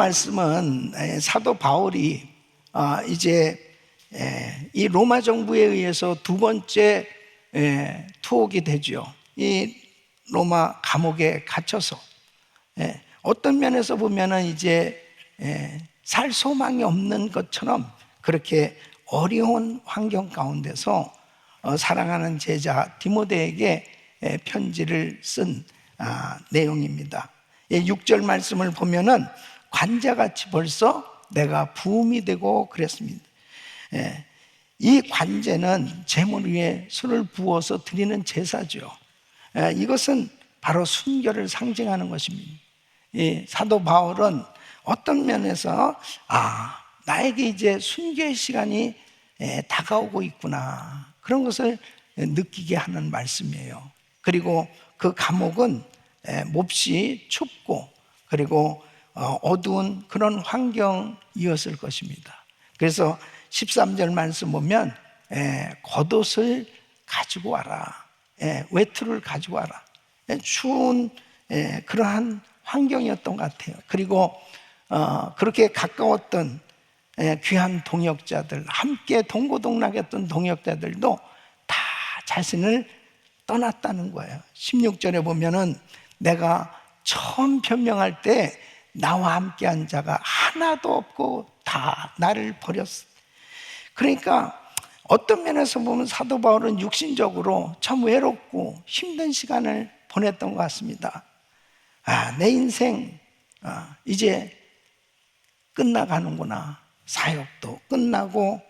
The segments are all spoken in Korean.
말씀은 사도 바울이 이제 이 로마 정부에 의해서 두 번째 투옥이 되죠. 이 로마 감옥에 갇혀서 어떤 면에서 보면은 이제 살 소망이 없는 것처럼 그렇게 어려운 환경 가운데서 사랑하는 제자 디모데에게 편지를 쓴 내용입니다. 6절 말씀을 보면은 관자같이 벌써 내가 부음이 되고 그랬습니다. 이 관제는 제물 위에 술을 부어서 드리는 제사죠. 이것은 바로 순결을 상징하는 것입니다. 이 사도 바울은 어떤 면에서 나에게 이제 순교의 시간이 다가오고 있구나, 그런 것을 느끼게 하는 말씀이에요. 그리고 그 감옥은 몹시 춥고 그리고 어두운 그런 환경이었을 것입니다. 그래서 13절 말씀 보면 겉옷을 가지고 와라, 외투를 가지고 와라. 추운 그러한 환경이었던 것 같아요. 그리고 그렇게 가까웠던 귀한 동역자들, 함께 동고동락했던 동역자들도 다 자신을 떠났다는 거예요. 16절에 보면은 내가 처음 변명할 때 나와 함께한 자가 하나도 없고 다 나를 버렸어. 그러니까 어떤 면에서 보면 사도 바울은 육신적으로 참 외롭고 힘든 시간을 보냈던 것 같습니다. 내 인생 이제 끝나가는구나. 사역도 끝나고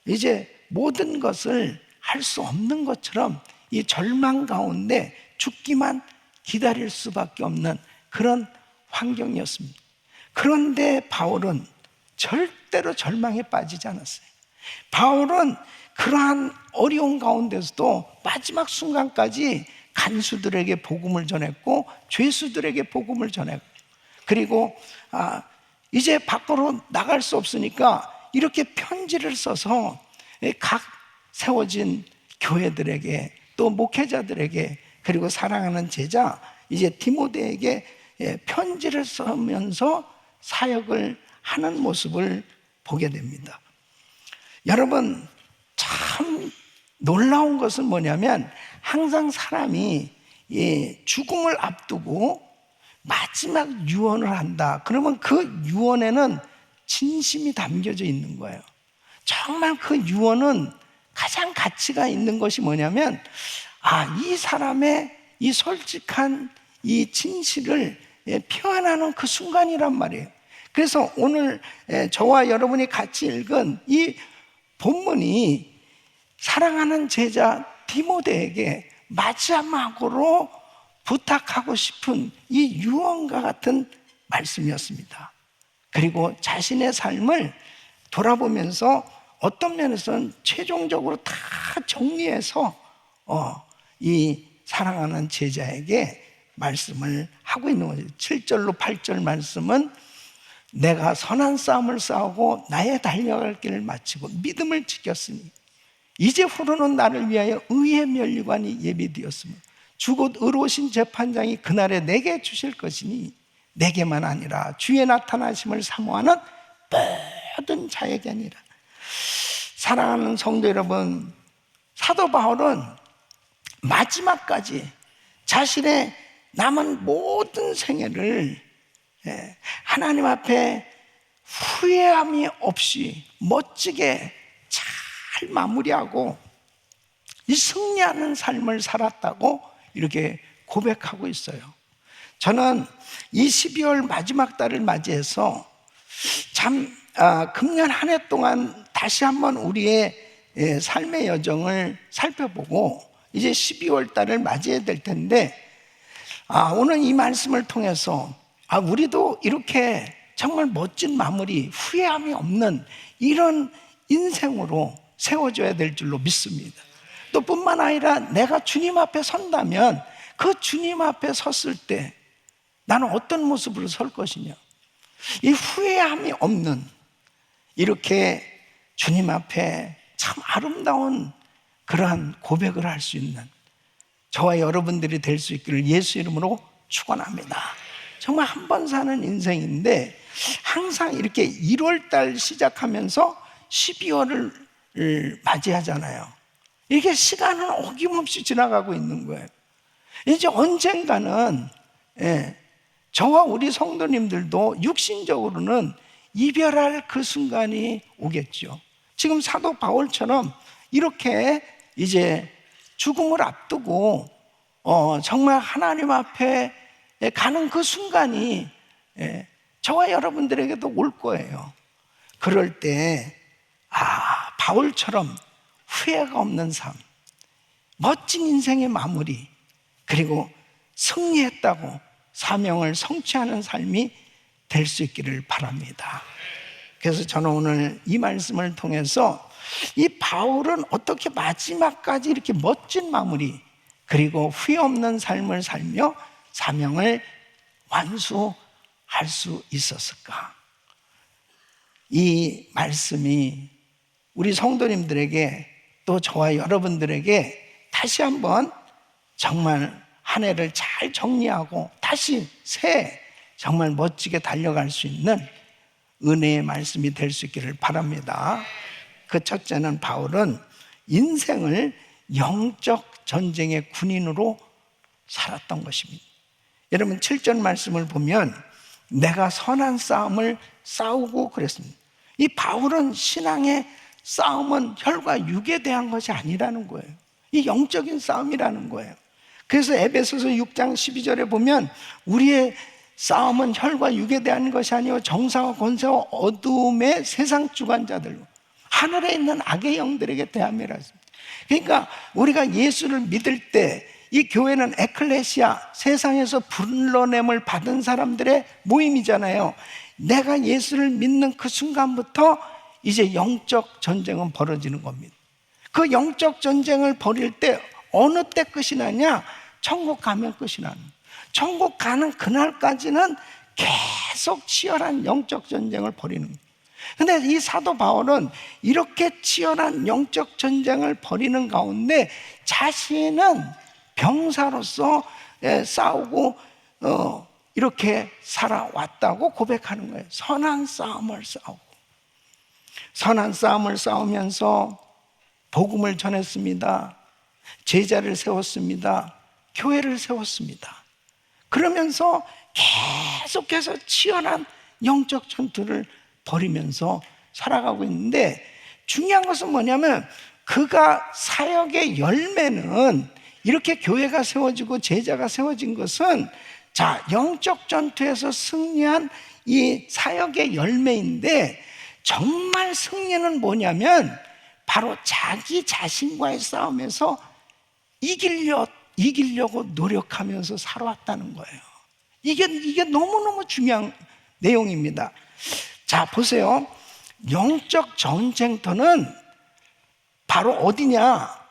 이제 모든 것을 할 수 없는 것처럼 이 절망 가운데 죽기만 기다릴 수밖에 없는 그런 환경이었습니다. 그런데 바울은 절대로 절망에 빠지지 않았어요. 바울은 그러한 어려운 가운데서도 마지막 순간까지 간수들에게 복음을 전했고 죄수들에게 복음을 전했고, 그리고 이제 밖으로 나갈 수 없으니까 이렇게 편지를 써서 각 세워진 교회들에게 또 목회자들에게 그리고 사랑하는 제자 이제 디모데에게 편지를 쓰면서 사역을 하는 모습을 보게 됩니다. 여러분, 참 놀라운 것은 뭐냐면 항상 사람이 죽음을 앞두고 마지막 유언을 한다. 그러면 그 유언에는 진심이 담겨져 있는 거예요. 정말 그 유언은 가장 가치가 있는 것이 뭐냐면 이 사람의 이 솔직한 이 진실을 표현하는 그 순간이란 말이에요. 그래서 오늘 저와 여러분이 같이 읽은 이 본문이 사랑하는 제자 디모데에게 마지막으로 부탁하고 싶은 이 유언과 같은 말씀이었습니다. 그리고 자신의 삶을 돌아보면서 어떤 면에서는 최종적으로 다 정리해서 이 사랑하는 제자에게 말씀을 하고 있는 거죠. 7절로 8절 말씀은 내가 선한 싸움을 싸우고 나의 달려갈 길을 마치고 믿음을 지켰으니 이제 후로는 나를 위하여 의의 면류관이 예비되었으며 주곧 의로우신 재판장이 그날에 내게 주실 것이니 내게만 아니라 주의 나타나심을 사모하는 모든 자에게 아니라. 사랑하는 성도 여러분, 사도 바울은 마지막까지 자신의 남은 모든 생애를 하나님 앞에 후회함이 없이 멋지게 잘 마무리하고 이 승리하는 삶을 살았다고 이렇게 고백하고 있어요. 저는 이 12월 마지막 달을 맞이해서 참 금년 한 해 동안 다시 한번 우리의 삶의 여정을 살펴보고 이제 12월 달을 맞이해야 될 텐데 오늘 이 말씀을 통해서 우리도 이렇게 정말 멋진 마무리, 후회함이 없는 이런 인생으로 세워져야 될 줄로 믿습니다. 또 뿐만 아니라 내가 주님 앞에 선다면 그 주님 앞에 섰을 때 나는 어떤 모습으로 설 것이냐, 이 후회함이 없는 이렇게 주님 앞에 참 아름다운 그러한 고백을 할 수 있는 저와 여러분들이 될 수 있기를 예수 이름으로 축원합니다. 정말 한 번 사는 인생인데 항상 이렇게 1월 달 시작하면서 12월을 맞이하잖아요. 이게 시간은 어김없이 지나가고 있는 거예요. 이제 언젠가는 저와 우리 성도님들도 육신적으로는 이별할 그 순간이 오겠죠. 지금 사도 바울처럼 이렇게 이제 죽음을 앞두고 정말 하나님 앞에 가는 그 순간이 저와 여러분들에게도 올 거예요. 그럴 때 바울처럼 후회가 없는 삶, 멋진 인생의 마무리, 그리고 승리했다고 사명을 성취하는 삶이 될 수 있기를 바랍니다. 그래서 저는 오늘 이 말씀을 통해서 이 바울은 어떻게 마지막까지 이렇게 멋진 마무리, 그리고 후회 없는 삶을 살며 사명을 완수할 수 있었을까? 이 말씀이 우리 성도님들에게 또 저와 여러분들에게 다시 한번 정말 한 해를 잘 정리하고 다시 새 정말 멋지게 달려갈 수 있는 은혜의 말씀이 될 수 있기를 바랍니다. 그 첫째는 바울은 인생을 영적 전쟁의 군인으로 살았던 것입니다. 여러분 7절 말씀을 보면 내가 선한 싸움을 싸우고 그랬습니다. 이 바울은 신앙의 싸움은 혈과 육에 대한 것이 아니라는 거예요. 이 영적인 싸움이라는 거예요. 그래서 에베소서 6장 12절에 보면 우리의 싸움은 혈과 육에 대한 것이 아니요 정사와 권세와 어둠의 세상 주관자들로 하늘에 있는 악의 영들에게 대함이라 했습니다. 그러니까 우리가 예수를 믿을 때 이 교회는 에클레시아, 세상에서 불러냄을 받은 사람들의 모임이잖아요. 내가 예수를 믿는 그 순간부터 이제 영적 전쟁은 벌어지는 겁니다. 그 영적 전쟁을 벌일 때 어느 때 끝이 나냐? 천국 가면 끝이 나는. 천국 가는 그날까지는 계속 치열한 영적 전쟁을 벌이는 거예요. 근데 이 사도 바울은 이렇게 치열한 영적 전쟁을 벌이는 가운데 자신은 병사로서 싸우고 이렇게 살아왔다고 고백하는 거예요. 선한 싸움을 싸우고 선한 싸움을 싸우면서 복음을 전했습니다. 제자를 세웠습니다. 교회를 세웠습니다. 그러면서 계속해서 치열한 영적 전투를 벌이면서 살아가고 있는데 중요한 것은 뭐냐면 그가 사역의 열매는 이렇게 교회가 세워지고 제자가 세워진 것은 영적 전투에서 승리한 이 사역의 열매인데 정말 승리는 뭐냐면 바로 자기 자신과의 싸움에서 이기려고 노력하면서 살아왔다는 거예요. 이게 너무너무 중요한 내용입니다. 자, 보세요. 영적 전쟁터는 바로 어디냐?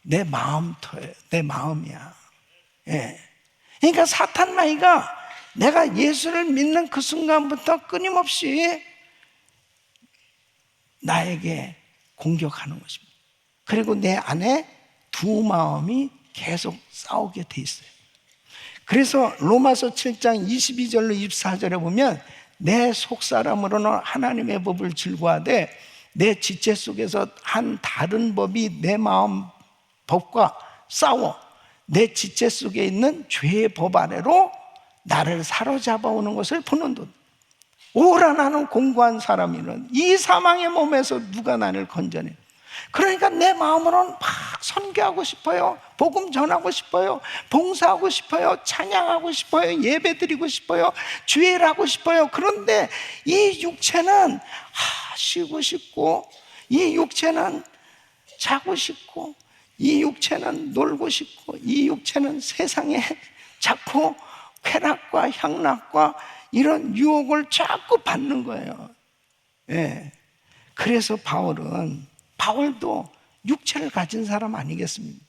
내 마음터예요. 내 마음이야. 그러니까 사탄 마귀가 내가 예수를 믿는 그 순간부터 끊임없이 나에게 공격하는 것입니다. 그리고 내 안에 두 마음이 계속 싸우게 돼 있어요. 그래서 로마서 7장 22절로 24절에 보면 내 속사람으로는 하나님의 법을 즐거워하되 내 지체 속에서 한 다른 법이 내 마음 법과 싸워 내 지체 속에 있는 죄의 법 아래로 나를 사로잡아 오는 것을 보는도다. 오라 나는 공고한 사람이는 이 사망의 몸에서 누가 나를 건져내. 그러니까 내 마음으로는 막 선교하고 싶어요. 복음 전하고 싶어요. 봉사하고 싶어요. 찬양하고 싶어요. 예배 드리고 싶어요. 주일하고 싶어요. 그런데 이 육체는 쉬고 싶고, 이 육체는 자고 싶고, 이 육체는 놀고 싶고, 이 육체는 세상에 자꾸 쾌락과 향락과 이런 유혹을 자꾸 받는 거예요. 그래서 바울도 육체를 가진 사람 아니겠습니까?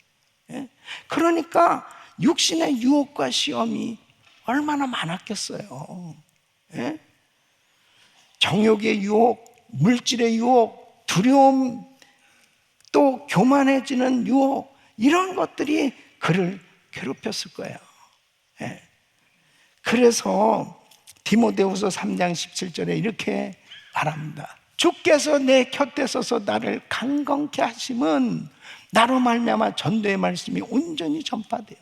그러니까 육신의 유혹과 시험이 얼마나 많았겠어요. 정욕의 유혹, 물질의 유혹, 두려움, 또 교만해지는 유혹, 이런 것들이 그를 괴롭혔을 거예요. 그래서 디모데후서 3장 17절에 이렇게 말합니다. 주께서 내 곁에 서서 나를 강건케 하심은 나로 말미암아 전도의 말씀이 온전히 전파되어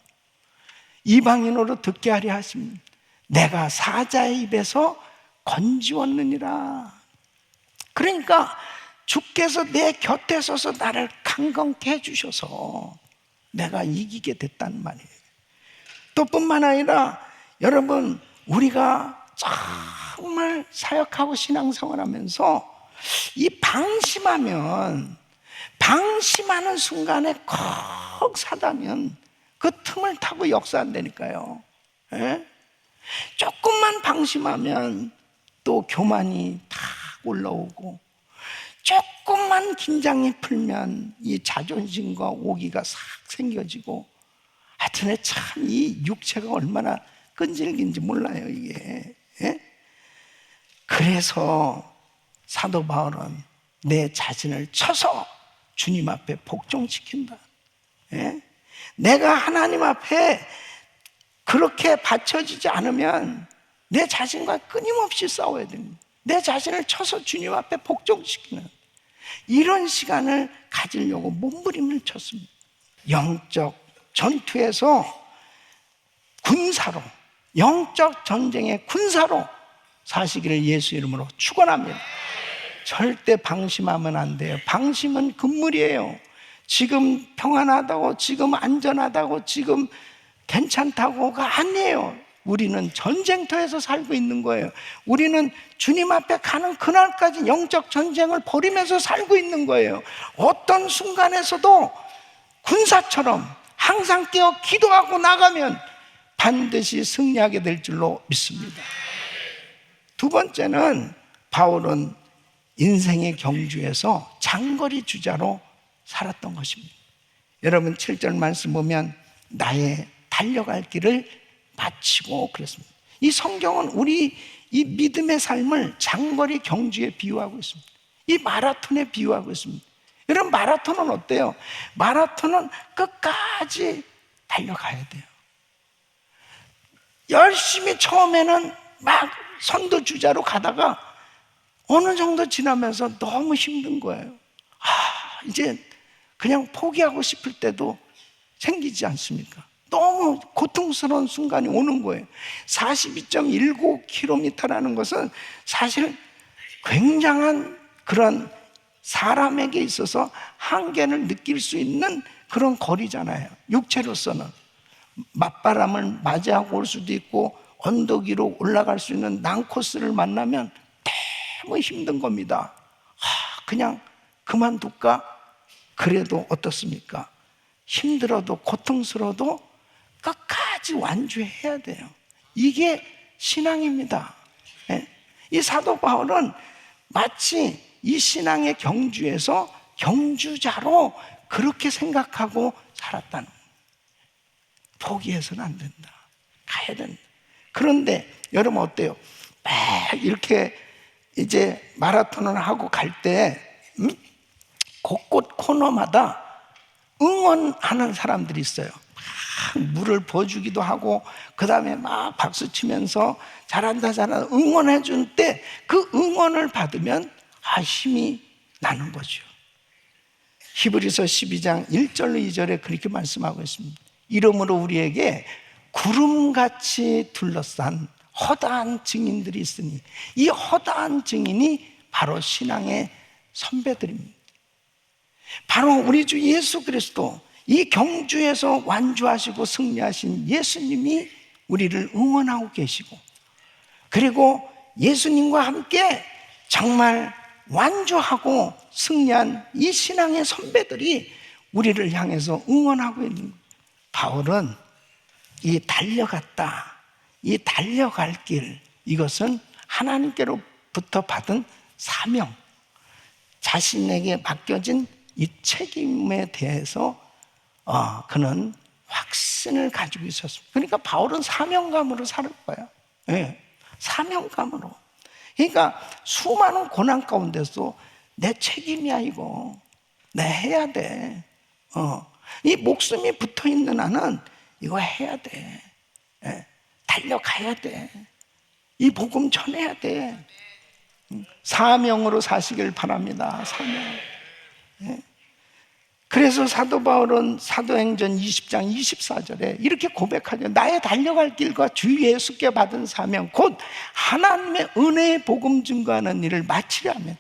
이방인으로 듣게 하려 하심 내가 사자의 입에서 건지웠느니라. 그러니까 주께서 내 곁에 서서 나를 강건케 해주셔서 내가 이기게 됐단 말이에요. 또 뿐만 아니라 여러분, 우리가 정말 사역하고 신앙생활하면서 이 방심하는 순간에 컥 사다면 그 틈을 타고 역사한다니까요. 예? 조금만 방심하면 또 교만이 탁 올라오고, 조금만 긴장이 풀면 이 자존심과 오기가 싹 생겨지고, 하여튼 참 이 육체가 얼마나 끈질긴지 몰라요, 이게. 예? 그래서 사도 바울은 내 자신을 쳐서 주님 앞에 복종시킨다. 예? 내가 하나님 앞에 그렇게 받쳐지지 않으면 내 자신과 끊임없이 싸워야 됩니다. 내 자신을 쳐서 주님 앞에 복종시키는 이런 시간을 가지려고 몸부림을 쳤습니다. 영적 전투에서 군사로, 영적 전쟁의 군사로 사시기를 예수 이름으로 축원합니다. 절대 방심하면 안 돼요. 방심은 금물이에요. 지금 평안하다고, 지금 안전하다고, 지금 괜찮다고가 아니에요. 우리는 전쟁터에서 살고 있는 거예요. 우리는 주님 앞에 가는 그날까지 영적 전쟁을 벌이면서 살고 있는 거예요. 어떤 순간에서도 군사처럼 항상 깨어 기도하고 나가면 반드시 승리하게 될 줄로 믿습니다. 두 번째는 바울은 인생의 경주에서 장거리 주자로 살았던 것입니다. 여러분 7절 말씀 보면 나의 달려갈 길을 마치고 그랬습니다. 이 성경은 우리 이 믿음의 삶을 장거리 경주에 비유하고 있습니다. 이 마라톤에 비유하고 있습니다. 여러분 마라톤은 어때요? 마라톤은 끝까지 달려가야 돼요. 열심히 처음에는 막 선두주자로 가다가 어느 정도 지나면서 너무 힘든 거예요. 이제 그냥 포기하고 싶을 때도 생기지 않습니까? 너무 고통스러운 순간이 오는 거예요. 42.19km라는 것은 사실 굉장한 그런 사람에게 있어서 한계를 느낄 수 있는 그런 거리잖아요. 육체로서는 맞바람을 맞이하고 올 수도 있고 언덕 위로 올라갈 수 있는 난코스를 만나면 너무 힘든 겁니다. 그냥 그만둘까? 그래도 어떻습니까? 힘들어도 고통스러워도 끝까지 완주해야 돼요. 이게 신앙입니다. 이 사도 바울은 마치 이 신앙의 경주에서 경주자로 그렇게 생각하고 살았다는 거예요. 포기해서는 안 된다. 가야 된다. 그런데 여러분 어때요? 막 이렇게 이제 마라톤을 하고 갈 때 곳곳 코너마다 응원하는 사람들이 있어요. 막 물을 부어주기도 하고 그 다음에 막 박수 치면서 잘한다 잘한다 응원해 줄 때 그 응원을 받으면 힘이 나는 거죠. 히브리서 12장 1절로 2절에 그렇게 말씀하고 있습니다. 이러므로 우리에게 구름같이 둘러싼 허다한 증인들이 있으니 이 허다한 증인이 바로 신앙의 선배들입니다. 바로 우리 주 예수 그리스도, 이 경주에서 완주하시고 승리하신 예수님이 우리를 응원하고 계시고, 그리고 예수님과 함께 정말 완주하고 승리한 이 신앙의 선배들이 우리를 향해서 응원하고 있는 거예요. 바울은 이 달려갔다, 이 달려갈 길, 이것은 하나님께로부터 받은 사명, 자신에게 맡겨진 이 책임에 대해서 그는 확신을 가지고 있었습니다. 그러니까 바울은 사명감으로 살 거예요. 네, 사명감으로. 그러니까 수많은 고난 가운데서 내 책임이야 이거. 내 해야 돼. 이 목숨이 붙어있는 한은 이거 해야 돼. 네. 달려가야 돼. 이 복음 전해야 돼. 사명으로 사시길 바랍니다. 사명. 그래서 사도 바울은 사도행전 20장 24절에 이렇게 고백하죠. 나의 달려갈 길과 주 예수께 받은 사명 곧 하나님의 은혜의 복음 증거하는 일을 마치려면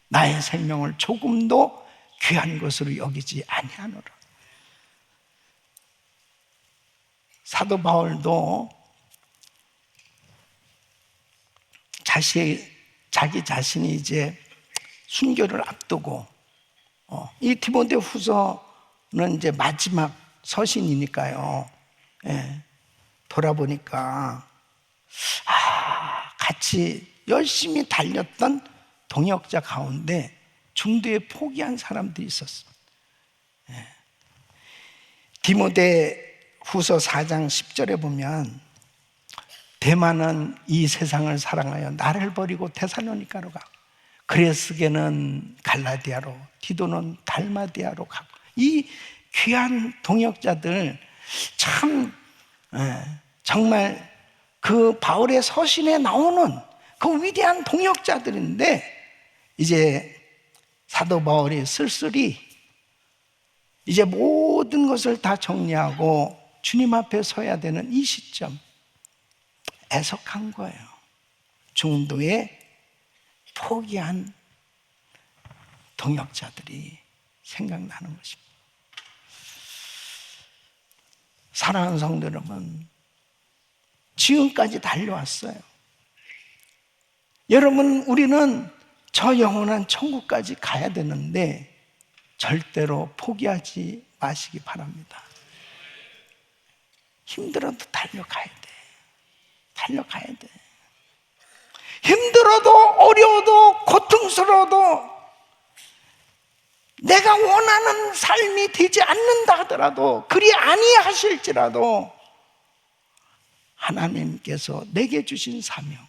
나의 생명을 조금도 귀한 것으로 여기지 아니하노라. 사도 바울도 자기 자신이 이제 순교를 앞두고 이 디모데 후서는 이제 마지막 서신이니까요. 돌아보니까 같이 열심히 달렸던 동역자 가운데 중도에 포기한 사람들이 있었어. 디모데 후서 4장 10절에 보면 데마는 이 세상을 사랑하여 나를 버리고 데살로니가로 가고 그레스게는 갈라디아로 디도는 달마디아로 가고 이 귀한 동역자들 참 정말 그 바울의 서신에 나오는 그 위대한 동역자들인데 이제 사도 바울이 쓸쓸히 이제 모든 것을 다 정리하고 주님 앞에 서야 되는 이 시점 애석한 거예요. 중도에 포기한 동역자들이 생각나는 것입니다. 사랑하는 성도 여러분, 지금까지 달려왔어요. 여러분, 우리는 저 영원한 천국까지 가야 되는데 절대로 포기하지 마시기 바랍니다. 힘들어도 달려가야 돼. 달려가야 돼. 힘들어도 어려워도 고통스러워도 내가 원하는 삶이 되지 않는다 하더라도 그리 아니하실지라도 하나님께서 내게 주신 사명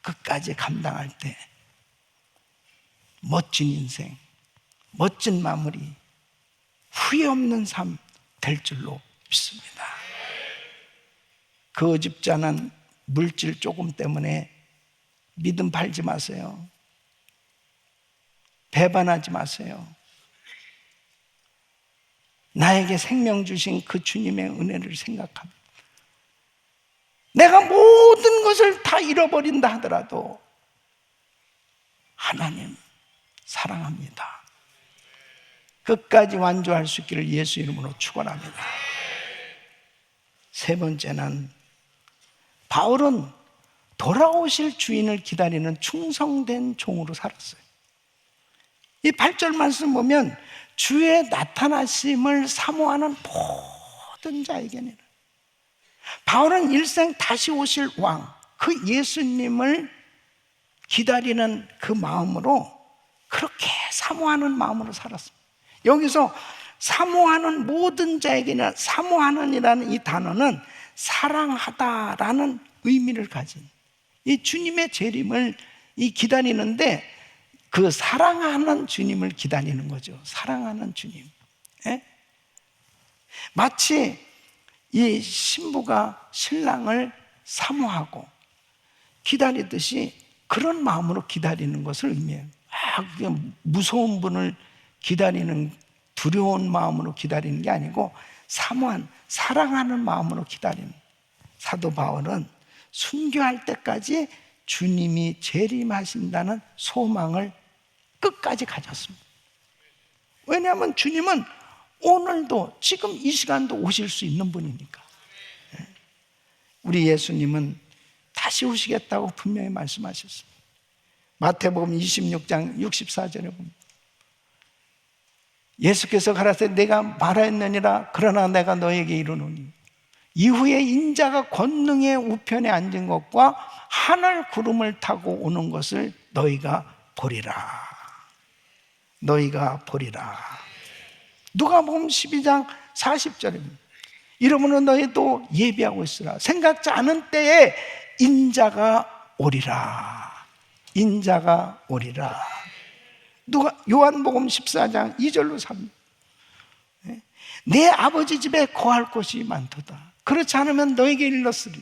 끝까지 감당할 때 멋진 인생, 멋진 마무리, 후회 없는 삶 될 줄로 믿습니다. 그 집자는 물질 조금 때문에 믿음 팔지 마세요. 배반하지 마세요. 나에게 생명 주신 그 주님의 은혜를 생각합니다. 내가 모든 것을 다 잃어버린다 하더라도 하나님 사랑합니다. 끝까지 완주할 수 있기를 예수 이름으로 축원합니다. 세 번째는 바울은 돌아오실 주인을 기다리는 충성된 종으로 살았어요. 이 8절 말씀 보면 주의 나타나심을 사모하는 모든 자에게는 바울은 일생 다시 오실 왕, 그 예수님을 기다리는 그 마음으로 그렇게 사모하는 마음으로 살았습니다. 여기서 사모하는 모든 자에게는 사모하는이라는 이 단어는 사랑하다라는 의미를 가진 이 주님의 재림을 기다리는데 그 사랑하는 주님을 기다리는 거죠. 사랑하는 주님. 마치 이 신부가 신랑을 사모하고 기다리듯이 그런 마음으로 기다리는 것을 의미해요. 무서운 분을 기다리는 두려운 마음으로 기다리는 게 아니고 사모한, 사랑하는 마음으로 기다리는. 사도 바울은 순교할 때까지 주님이 재림하신다는 소망을 끝까지 가졌습니다. 왜냐하면 주님은 오늘도 지금 이 시간도 오실 수 있는 분이니까. 우리 예수님은 다시 오시겠다고 분명히 말씀하셨습니다. 마태복음 26장 64절에 보면 예수께서 가라사대 내가 말하였느니라 그러나 내가 너에게 이르노니 이후에 인자가 권능의 우편에 앉은 것과 하늘 구름을 타고 오는 것을 너희가 보리라. 너희가 보리라. 누가복음 12장 40절입니다. 이러므로 너희도 예비하고 있으라. 생각지 않은 때에 인자가 오리라. 인자가 오리라. 요한복음 14장 2절로 3절. 내 아버지 집에 거할 곳이 많도다. 그렇지 않으면 너에게 일렀으리.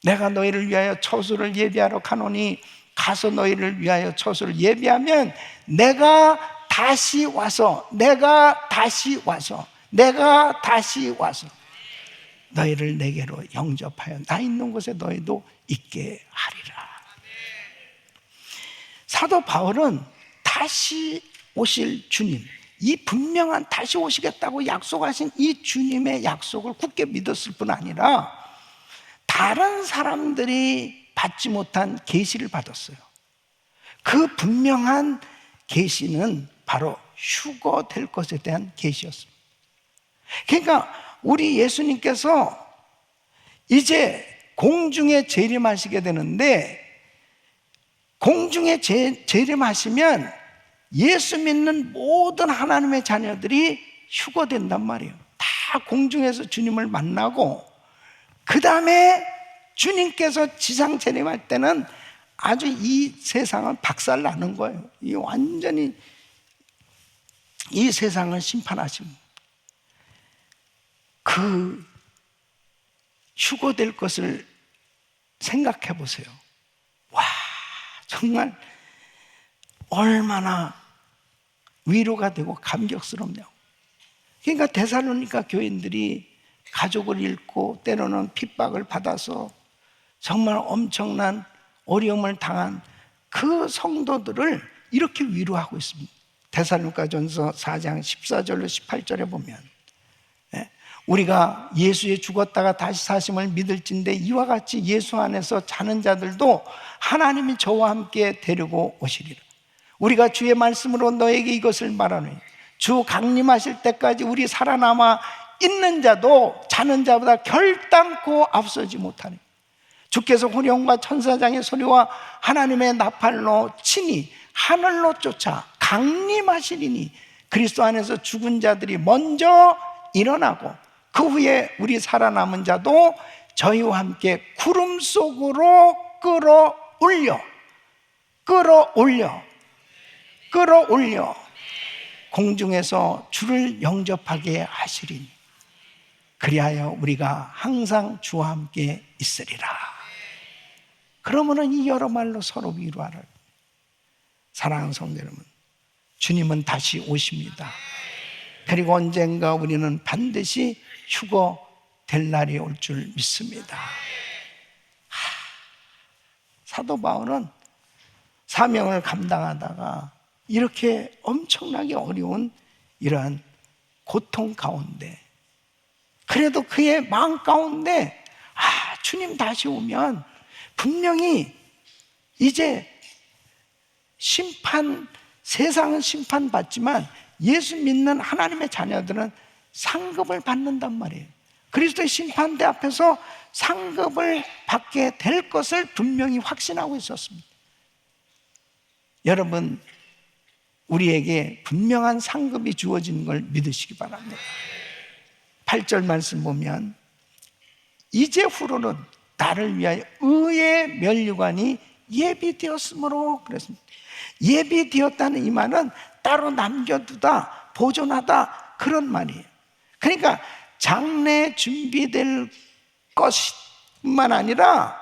내가 너희를 위하여 처소를 예비하러 가노니 가서 너희를 위하여 처소를 예비하면 내가 다시 와서 너희를 내게로 영접하여 나 있는 곳에 너희도 있게 하리라. 사도 바울은 다시 오실 주님, 이 분명한 다시 오시겠다고 약속하신 이 주님의 약속을 굳게 믿었을 뿐 아니라 다른 사람들이 받지 못한 계시를 받았어요. 그 분명한 계시는 바로 휴거될 것에 대한 계시였습니다. 그러니까 우리 예수님께서 이제 공중에 재림하시게 되는데, 공중에 재림하시면 예수 믿는 모든 하나님의 자녀들이 휴거된단 말이에요. 다 공중에서 주님을 만나고, 그 다음에 주님께서 지상 재림할 때는 아주 이 세상을 박살나는 거예요. 이 완전히 이 세상을 심판하십니다. 그 휴거될 것을 생각해 보세요. 와, 정말 얼마나 위로가 되고 감격스럽냐고. 그러니까 데살로니가 교인들이 가족을 잃고 때로는 핍박을 받아서 정말 엄청난 어려움을 당한 그 성도들을 이렇게 위로하고 있습니다. 데살로니가전서 4장 14절로 18절에 보면, 우리가 예수에 죽었다가 다시 사심을 믿을진데 이와 같이 예수 안에서 자는 자들도 하나님이 저와 함께 데리고 오시리라. 우리가 주의 말씀으로 너에게 이것을 말하노니 주 강림하실 때까지 우리 살아남아 있는 자도 자는 자보다 결단코 앞서지 못하니 주께서 호령과 천사장의 소리와 하나님의 나팔로 친히 하늘로 쫓아 강림하시리니 그리스도 안에서 죽은 자들이 먼저 일어나고 그 후에 우리 살아남은 자도 저희와 함께 구름 속으로 끌어올려 공중에서 주를 영접하게 하시리니 그리하여 우리가 항상 주와 함께 있으리라. 그러면은 이 여러 말로 서로 위로하라. 사랑하는 성도 여러분, 주님은 다시 오십니다. 그리고 언젠가 우리는 반드시 휴거될 날이 올 줄 믿습니다. 사도 바울은 사명을 감당하다가 이렇게 엄청나게 어려운 이러한 고통 가운데, 그래도 그의 마음 가운데 주님 다시 오면 분명히 이제 세상은 심판받지만 예수 믿는 하나님의 자녀들은 상급을 받는단 말이에요. 그리스도의 심판대 앞에서 상급을 받게 될 것을 분명히 확신하고 있었습니다. 여러분, 우리에게 분명한 상급이 주어지는 걸 믿으시기 바랍니다. 8절 말씀 보면 이제 후로는 나를 위하여 의의 면류관이 예비되었으므로 그랬습니다. 예비되었다는 이 말은 따로 남겨두다, 보존하다 그런 말이에요. 그러니까 장래 준비될 것뿐만 아니라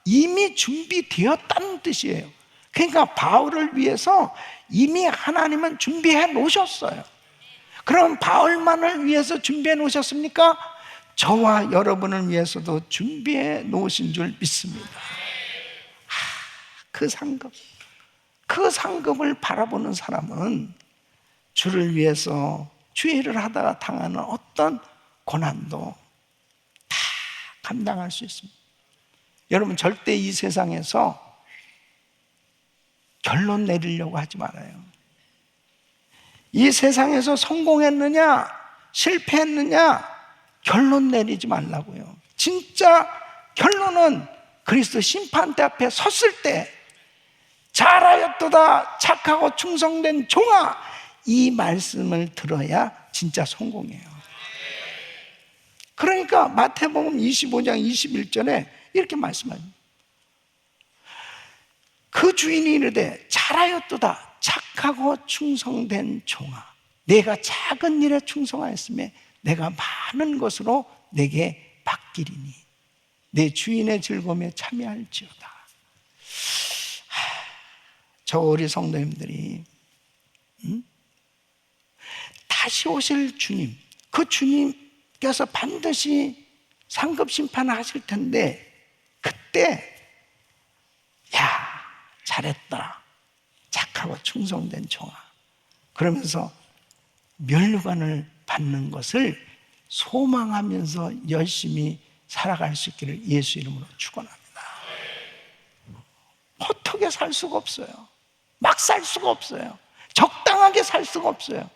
이미 준비되었다는 뜻이에요. 그러니까 바울을 위해서 이미 하나님은 준비해 놓으셨어요. 그럼 바울만을 위해서 준비해 놓으셨습니까? 저와 여러분을 위해서도 준비해 놓으신 줄 믿습니다. 그 상급을 바라보는 사람은 주를 위해서 주의 일을 하다가 당하는 어떤 고난도 다 감당할 수 있습니다. 여러분, 절대 이 세상에서 결론 내리려고 하지 말아요. 이 세상에서 성공했느냐 실패했느냐 결론 내리지 말라고요. 진짜 결론은 그리스도 심판대 앞에 섰을 때 잘하였도다 착하고 충성된 종아, 이 말씀을 들어야 진짜 성공이에요. 그러니까 마태복음 25장 21절에 이렇게 말씀합니다. 그 주인이 이르되 잘하였도다 착하고 충성된 종아, 내가 작은 일에 충성하였으며 내가 많은 것으로 내게 맡기리니 내 주인의 즐거움에 참여할지어다. 저 우리 성도님들이 다시 오실 주님, 그 주님께서 반드시 상급 심판을 하실 텐데, 그때 야, 잘했다, 착하고 충성된 종아, 그러면서 면류관을 받는 것을 소망하면서 열심히 살아갈 수 있기를 예수 이름으로 축원합니다. 어떻게 살 수가 없어요. 막 살 수가 없어요. 적당하게 살 수가 없어요.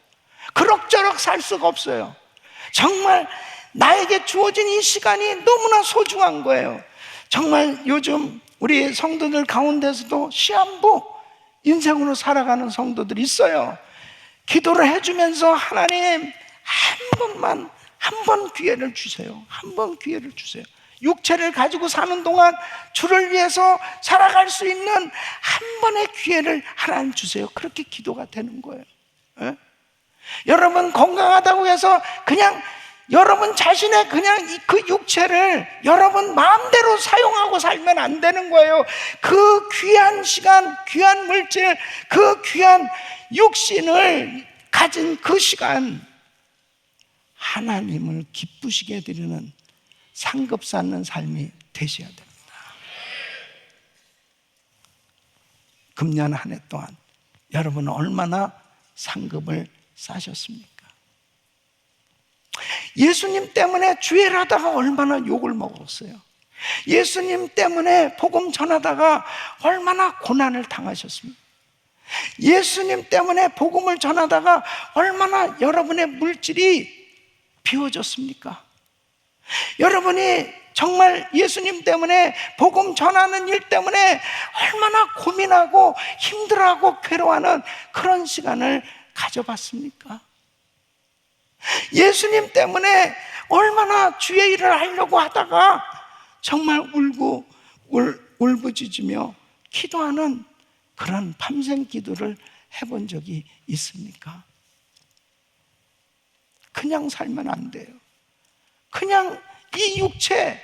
그럭저럭 살 수가 없어요. 정말 나에게 주어진 이 시간이 너무나 소중한 거예요. 정말 요즘 우리 성도들 가운데서도 시한부 인생으로 살아가는 성도들이 있어요. 기도를 해주면서 하나님 한 번 기회를 주세요. 한 번 기회를 주세요. 육체를 가지고 사는 동안 주를 위해서 살아갈 수 있는 한 번의 기회를 하나님 주세요. 그렇게 기도가 되는 거예요. 예? 여러분 건강하다고 해서 그냥 여러분 자신의 그냥 그 육체를 여러분 마음대로 사용하고 살면 안 되는 거예요. 그 귀한 시간, 귀한 물질, 그 귀한 육신을 가진 그 시간, 하나님을 기쁘시게 해드리는 상급 쌓는 삶이 되셔야 됩니다. 금년 한 해 동안 여러분은 얼마나 상급을 쌓으셨습니까? 예수님 때문에 주일 하다가 얼마나 욕을 먹었어요. 예수님 때문에 복음 전하다가 얼마나 고난을 당하셨습니까? 예수님 때문에 복음을 전하다가 얼마나 여러분의 물질이 비워졌습니까? 여러분이 정말 예수님 때문에 복음 전하는 일 때문에 얼마나 고민하고 힘들어하고 괴로워하는 그런 시간을 가져봤습니까? 예수님 때문에 얼마나 주의 일을 하려고 하다가 정말 울고 울부짖으며 기도하는 그런 밤샘 기도를 해본 적이 있습니까? 그냥 살면 안 돼요. 그냥 이 육체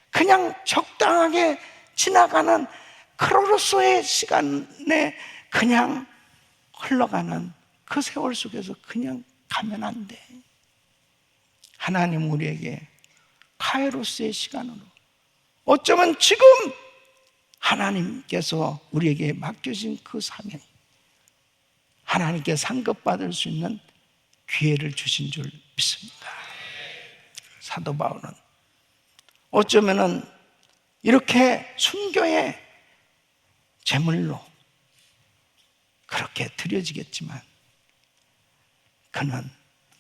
그냥 적당하게 지나가는 크로노스의 시간에 그냥 흘러가는 그 세월 속에서 그냥 가면 안 돼. 하나님 우리에게 카이로스의 시간으로, 어쩌면 지금 하나님께서 우리에게 맡겨진 그 사명, 하나님께 상급받을 수 있는 기회를 주신 줄 믿습니다. 사도 바울은 어쩌면은 이렇게 순교의 제물로 그렇게 드려지겠지만 그는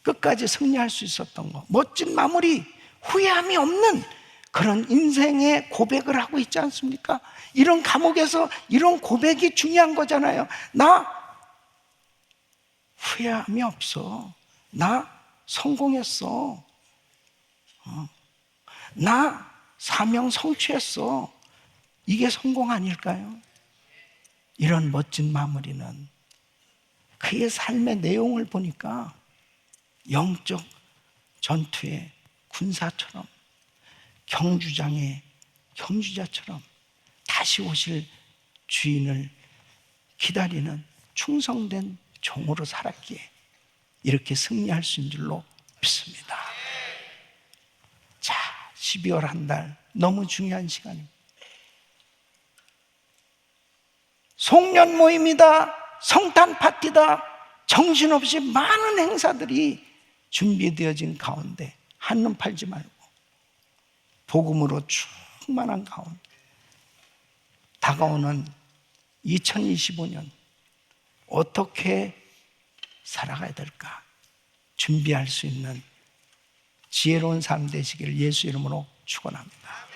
끝까지 승리할 수 있었던 것, 멋진 마무리, 후회함이 없는 그런 인생의 고백을 하고 있지 않습니까? 이런 감옥에서 이런 고백이 중요한 거잖아요. 나 후회함이 없어. 나 성공했어. 나 사명 성취했어. 이게 성공 아닐까요? 이런 멋진 마무리는 그의 삶의 내용을 보니까 영적 전투의 군사처럼, 경주장의 경주자처럼 다시 오실 주인을 기다리는 충성된 종으로 살았기에 이렇게 승리할 수 있는 줄로 믿습니다. 자, 12월 한 달 너무 중요한 시간입니다. 송년 모임이다, 성탄 파티다, 정신없이 많은 행사들이 준비되어진 가운데 한눈 팔지 말고 복음으로 충만한 가운데 다가오는 2025년 어떻게 살아가야 될까 준비할 수 있는 지혜로운 삶 되시기를 예수 이름으로 축원합니다.